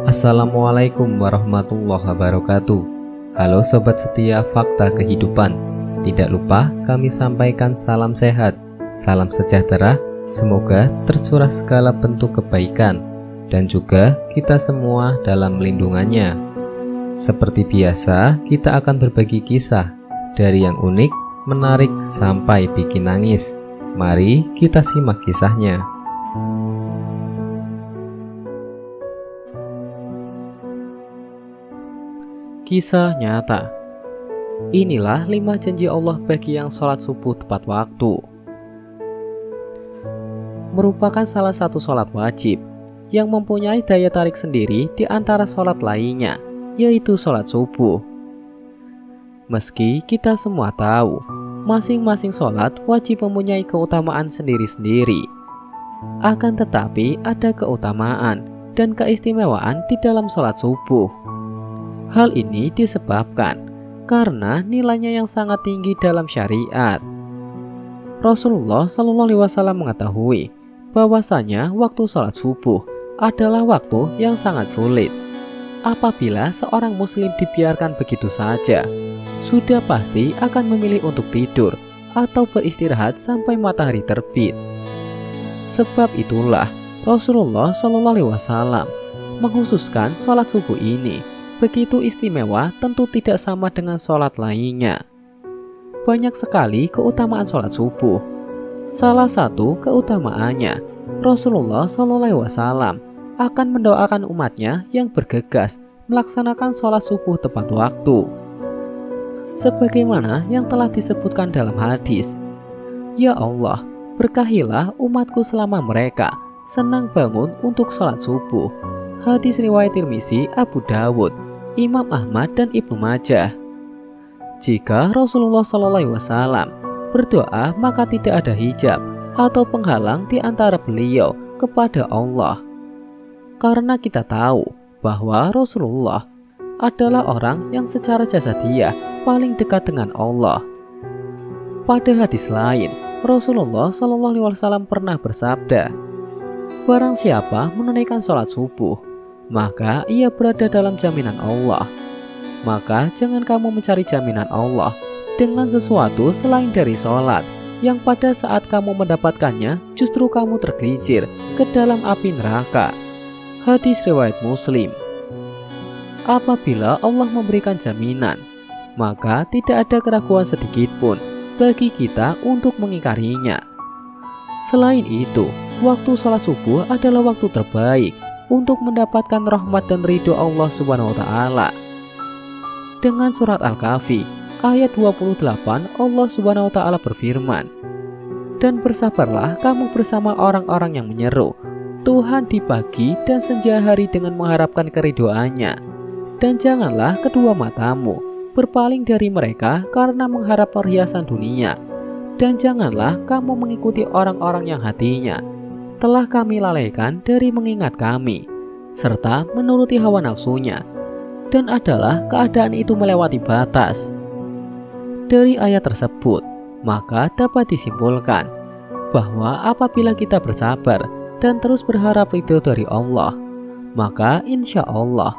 Assalamualaikum warahmatullahi wabarakatuh. Halo sobat setia Fakta Kehidupan. Tidak lupa kami sampaikan salam sehat, salam sejahtera. Semoga tercurah segala bentuk kebaikan dan juga kita semua dalam lindungannya. Seperti biasa, kita akan berbagi kisah dari yang unik, menarik sampai bikin nangis. Mari kita simak kisahnya. Kisah nyata. Inilah 5 janji Allah bagi yang sholat subuh tepat waktu. Merupakan salah satu sholat wajib yang mempunyai daya tarik sendiri di antara sholat lainnya, yaitu sholat subuh. Meski kita semua tahu, masing-masing sholat wajib mempunyai keutamaan sendiri-sendiri. Akan tetapi ada keutamaan dan keistimewaan di dalam sholat subuh. Hal ini disebabkan karena nilainya yang sangat tinggi dalam syariat. Rasulullah SAW mengetahui bahwasanya waktu sholat subuh adalah waktu yang sangat sulit. Apabila seorang muslim dibiarkan begitu saja, sudah pasti akan memilih untuk tidur atau beristirahat sampai matahari terbit. Sebab itulah Rasulullah SAW mengkhususkan sholat subuh ini begitu istimewa, tentu tidak sama dengan sholat lainnya. Banyak sekali keutamaan sholat subuh. Salah satu keutamaannya, Rasulullah SAW akan mendoakan umatnya yang bergegas melaksanakan sholat subuh tepat waktu. Sebagaimana yang telah disebutkan dalam hadis, "Ya Allah, berkahilah umatku selama mereka senang bangun untuk sholat subuh." Hadis riwayat Tirmizi, Abu Dawud, Imam Ahmad dan Ibnu Majah. Jika Rasulullah SAW berdoa, maka tidak ada hijab atau penghalang di antara beliau kepada Allah. Karena kita tahu bahwa Rasulullah adalah orang yang secara jasadiah paling dekat dengan Allah. Pada hadis lain, Rasulullah SAW pernah bersabda, "Barang siapa menunaikan sholat subuh, maka ia berada dalam jaminan Allah. Maka jangan kamu mencari jaminan Allah dengan sesuatu selain dari sholat, yang pada saat kamu mendapatkannya justru kamu tergelincir ke dalam api neraka." Hadis riwayat Muslim. Apabila Allah memberikan jaminan, maka tidak ada keraguan sedikit pun bagi kita untuk mengingkarinya. Selain itu, waktu sholat subuh adalah waktu terbaik untuk mendapatkan rahmat dan ridho Allah SWT. Dengan surat Al-Kahfi ayat 28, Allah SWT berfirman, "Dan bersabarlah kamu bersama orang-orang yang menyeru Tuhan di pagi dan senja hari dengan mengharapkan keridhoannya, dan janganlah kedua matamu berpaling dari mereka karena mengharap perhiasan dunia, dan janganlah kamu mengikuti orang-orang yang hatinya telah kami lalaikan dari mengingat kami, serta menuruti hawa nafsunya, dan adalah keadaan itu melewati batas." Dari ayat tersebut, maka dapat disimpulkan bahwa apabila kita bersabar dan terus berharap ridho dari Allah, maka insya Allah,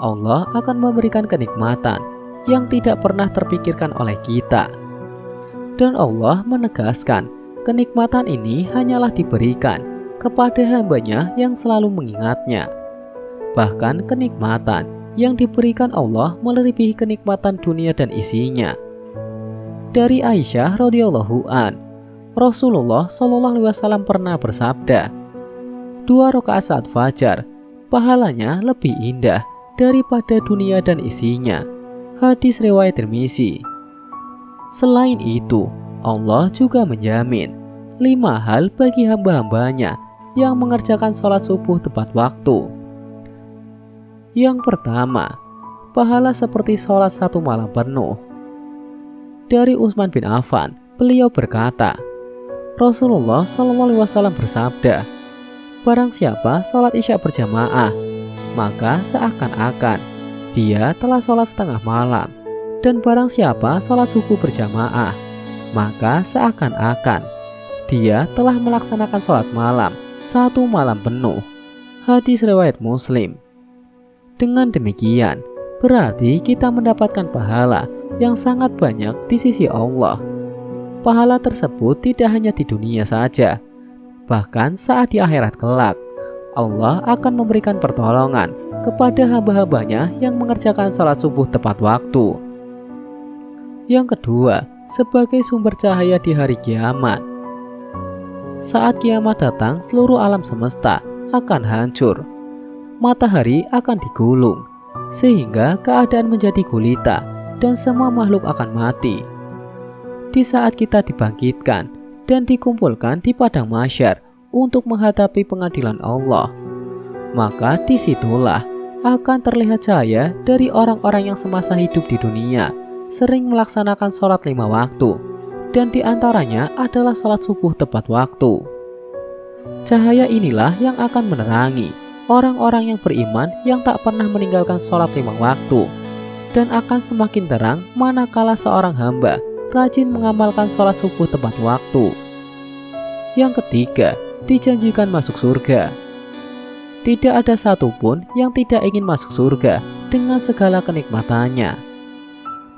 Allah akan memberikan kenikmatan yang tidak pernah terpikirkan oleh kita. Dan Allah menegaskan, kenikmatan ini hanyalah diberikan kepada hambanya yang selalu mengingatnya. Bahkan kenikmatan yang diberikan Allah melebihi kenikmatan dunia dan isinya. Dari Aisyah radhiyallahu an, Rasulullah SAW pernah bersabda, 2 rakaat saat fajar pahalanya lebih indah daripada dunia dan isinya. Hadis riwayat Tirmizi. Selain itu, Allah juga menjamin 5 hal bagi hamba-hambanya yang mengerjakan sholat subuh tepat waktu. Yang pertama, pahala seperti sholat 1 malam penuh. Dari Utsman bin Affan, beliau berkata, Rasulullah SAW bersabda, "Barang siapa sholat isya berjamaah, maka seakan-akan dia telah sholat setengah malam. Dan barang siapa sholat subuh berjamaah, maka seakan-akan dia telah melaksanakan sholat malam 1 malam penuh." Hadis riwayat Muslim. Dengan demikian, berarti kita mendapatkan pahala yang sangat banyak di sisi Allah. Pahala tersebut tidak hanya di dunia saja, bahkan saat di akhirat kelak, Allah akan memberikan pertolongan kepada hamba-hambanya yang mengerjakan salat subuh tepat waktu. Yang kedua, sebagai sumber cahaya di hari kiamat. Saat kiamat datang, seluruh alam semesta akan hancur. Matahari akan digulung, sehingga keadaan menjadi gulita dan semua makhluk akan mati. Di saat kita dibangkitkan dan dikumpulkan di padang mahsyar untuk menghadapi pengadilan Allah, maka disitulah akan terlihat cahaya dari orang-orang yang semasa hidup di dunia sering melaksanakan sholat 5 waktu, dan diantaranya adalah sholat subuh tepat waktu. Cahaya inilah yang akan menerangi orang-orang yang beriman yang tak pernah meninggalkan sholat 5 waktu, dan akan semakin terang manakala seorang hamba rajin mengamalkan sholat subuh tepat waktu. Yang ketiga, dijanjikan masuk surga. Tidak ada satupun yang tidak ingin masuk surga dengan segala kenikmatannya.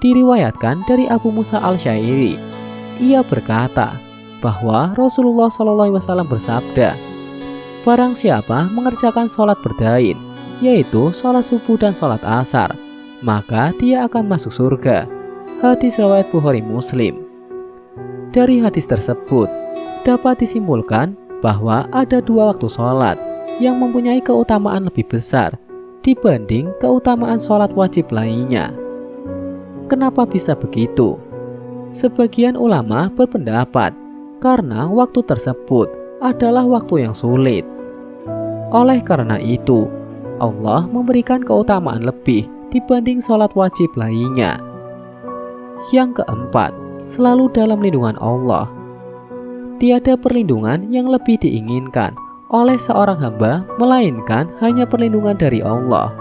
Diriwayatkan dari Abu Musa al-Syairi, ia berkata bahwa Rasulullah SAW bersabda, barang siapa mengerjakan sholat berdain, yaitu sholat subuh dan sholat asar, maka dia akan masuk surga. Hadis riwayat Bukhari Muslim. Dari hadis tersebut dapat disimpulkan bahwa ada 2 waktu sholat yang mempunyai keutamaan lebih besar dibanding keutamaan sholat wajib lainnya. Kenapa bisa begitu? Sebagian ulama berpendapat karena waktu tersebut adalah waktu yang sulit. Oleh karena itu, Allah memberikan keutamaan lebih dibanding sholat wajib lainnya. Yang keempat, selalu dalam lindungan Allah. Tiada perlindungan yang lebih diinginkan oleh seorang hamba melainkan hanya perlindungan dari Allah.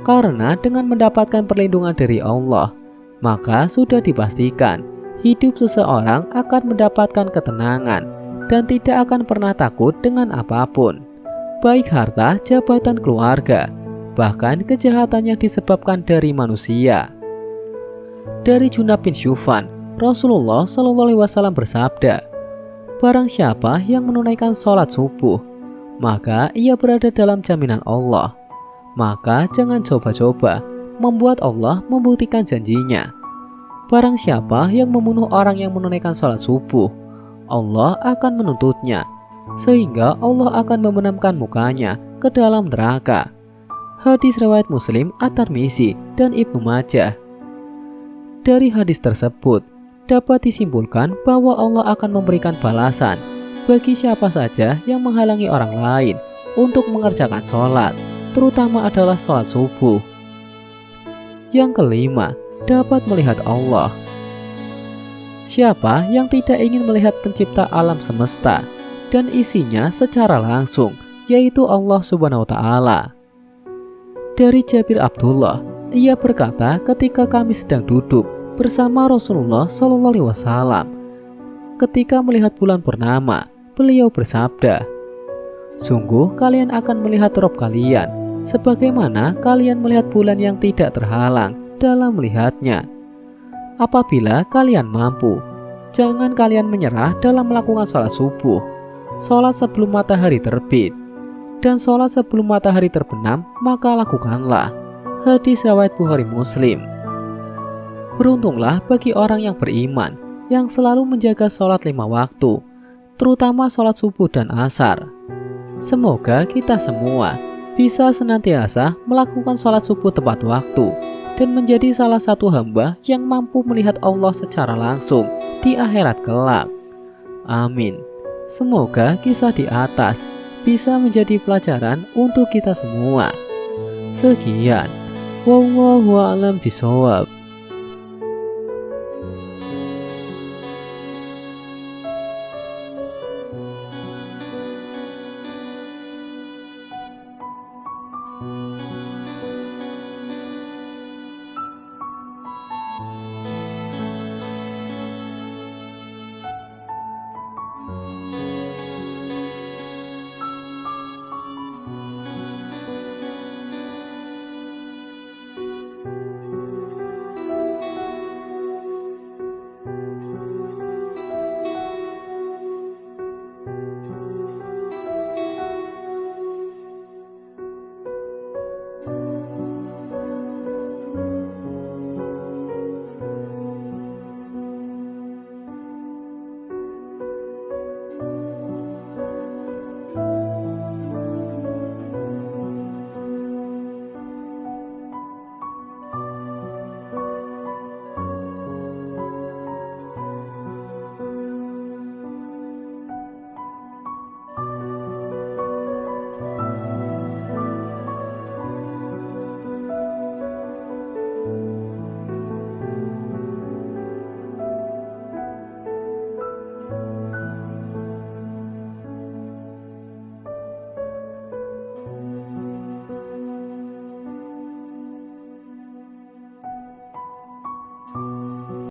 Karena dengan mendapatkan perlindungan dari Allah, maka sudah dipastikan hidup seseorang akan mendapatkan ketenangan dan tidak akan pernah takut dengan apapun, baik harta, jabatan, keluarga, bahkan kejahatan yang disebabkan dari manusia. Dari Junab bin Syufan, Rasulullah SAW bersabda, barang siapa yang menunaikan sholat subuh, maka ia berada dalam jaminan Allah. Maka jangan coba-coba membuat Allah membuktikan janjinya. Barang siapa yang membunuh orang yang menunaikan sholat subuh, Allah akan menuntutnya, sehingga Allah akan membenamkan mukanya ke dalam neraka. Hadis riwayat Muslim, At-Tirmizi, dan Ibnu Majah. Dari hadis tersebut dapat disimpulkan bahwa Allah akan memberikan balasan bagi siapa saja yang menghalangi orang lain untuk mengerjakan sholat, terutama adalah sholat subuh. Yang kelima, dapat melihat Allah. Siapa yang tidak ingin melihat pencipta alam semesta dan isinya secara langsung, yaitu Allah Subhanahu wa Ta'ala. Dari Jabir Abdullah, ia berkata ketika kami sedang duduk bersama Rasulullah SAW, ketika melihat bulan purnama, beliau bersabda, sungguh kalian akan melihat Rabb kalian sebagaimana kalian melihat bulan yang tidak terhalang dalam melihatnya. Apabila kalian mampu, jangan kalian menyerah dalam melakukan sholat subuh, sholat sebelum matahari terbit, dan sholat sebelum matahari terbenam, maka lakukanlah. Hadis riwayat Bukhari Muslim. Beruntunglah bagi orang yang beriman yang selalu menjaga sholat 5 waktu, terutama sholat subuh dan asar. Semoga kita semua bisa senantiasa melakukan sholat subuh tepat waktu dan menjadi salah satu hamba yang mampu melihat Allah secara langsung di akhirat kelak. Amin. Semoga kisah di atas bisa menjadi pelajaran untuk kita semua. Sekian. Wallahu a'lam bishawab.